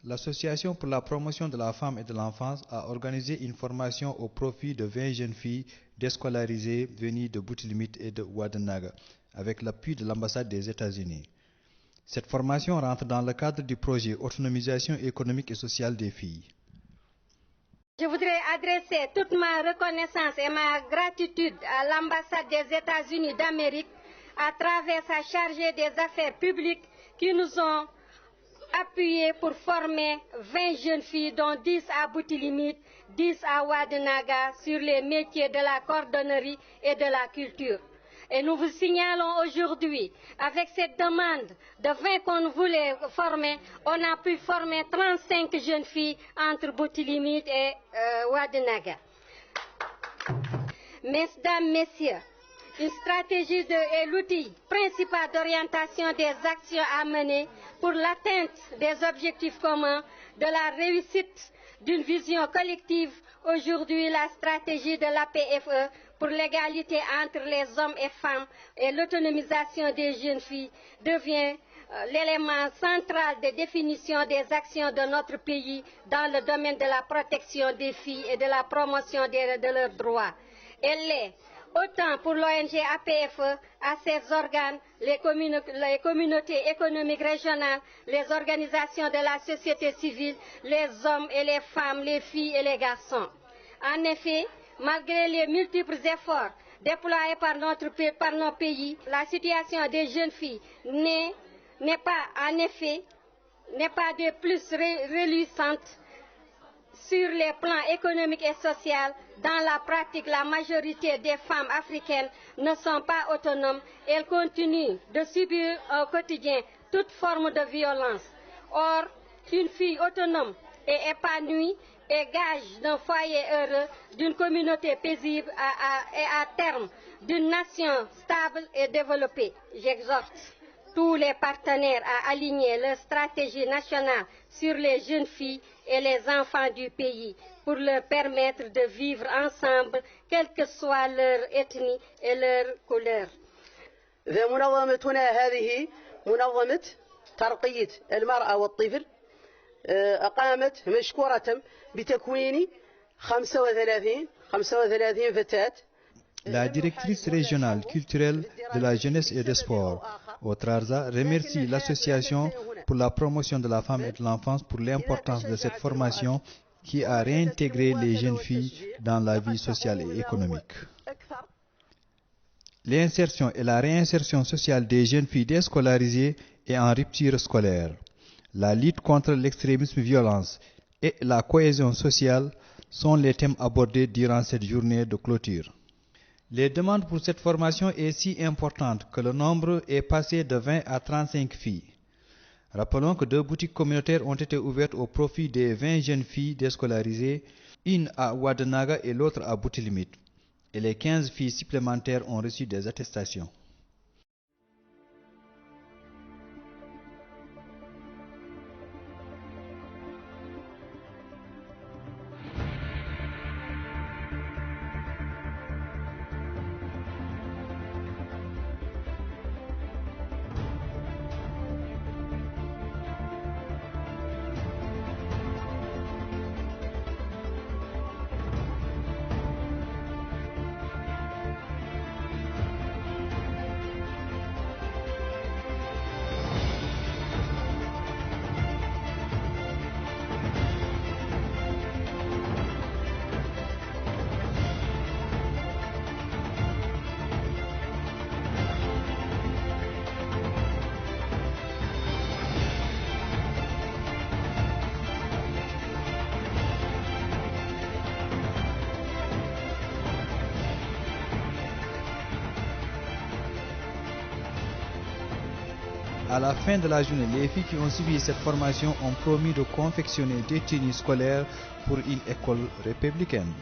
l'Association pour la promotion de la femme et de l'enfance a organisé une formation au profit de 20 jeunes filles déscolarisées venues de Boutilimit et de Ouadénaga, avec l'appui de l'ambassade des États-Unis. Cette formation rentre dans le cadre du projet Autonomisation économique et sociale des filles. Je voudrais adresser toute ma reconnaissance et ma gratitude à l'ambassade des États-Unis d'Amérique à travers sa chargée des affaires publiques qui nous ont appuyés pour former 20 jeunes filles, dont 10 à Boutilimit, 10 à Ouadénaga, sur les métiers de la cordonnerie et de la culture. Et nous vous signalons aujourd'hui, avec cette demande de 20 qu'on voulait former, on a pu former 35 jeunes filles entre Boutilimit et Ouadénaga. Mesdames, Messieurs, une stratégie est l'outil principal d'orientation des actions à mener pour l'atteinte des objectifs communs, de la réussite d'une vision collective. Aujourd'hui, la stratégie de l'APFE pour l'égalité entre les hommes et femmes et l'autonomisation des jeunes filles devient l'élément central de définition des actions de notre pays dans le domaine de la protection des filles et de la promotion de leurs droits. Elle est autant pour l'ONG APFE, à ses organes, les communautés économiques régionales, les organisations de la société civile, les hommes et les femmes, les filles et les garçons. En effet, malgré les multiples efforts déployés par nos pays, la situation des jeunes filles n'est pas des plus reluisantes sur les plans économiques et sociaux. Dans la pratique, la majorité des femmes africaines ne sont pas autonomes. Elles continuent de subir au quotidien toute forme de violence. Or, une fille autonome et épanouie est gage d'un foyer heureux, d'une communauté paisible et à terme d'une nation stable et développée. J'exhorte tous les partenaires à aligner leur stratégie nationale sur les jeunes filles et les enfants du pays pour leur permettre de vivre ensemble, quelle que soit leur ethnie et leur couleur. منظمتنا هذه منظمة ترقية المرأة والطفل أقامت مشكورة بتكوين 35 فتاة. La directrice régionale culturelle de la jeunesse et des sports, Otrarza, remercie l'association pour la promotion de la femme et de l'enfance pour l'importance de cette formation qui a réintégré les jeunes filles dans la vie sociale et économique. L'insertion et la réinsertion sociale des jeunes filles déscolarisées et en rupture scolaire, la lutte contre l'extrémisme violence et la cohésion sociale sont les thèmes abordés durant cette journée de clôture. Les demandes pour cette formation est si importante que le nombre est passé de 20 à 35 filles. Rappelons que 2 boutiques communautaires ont été ouvertes au profit des 20 jeunes filles déscolarisées, une à Ouadénaga et l'autre à Boutilimit. Et les 15 filles supplémentaires ont reçu des attestations. À la fin de la journée, les filles qui ont suivi cette formation ont promis de confectionner des tenues scolaires pour une école républicaine.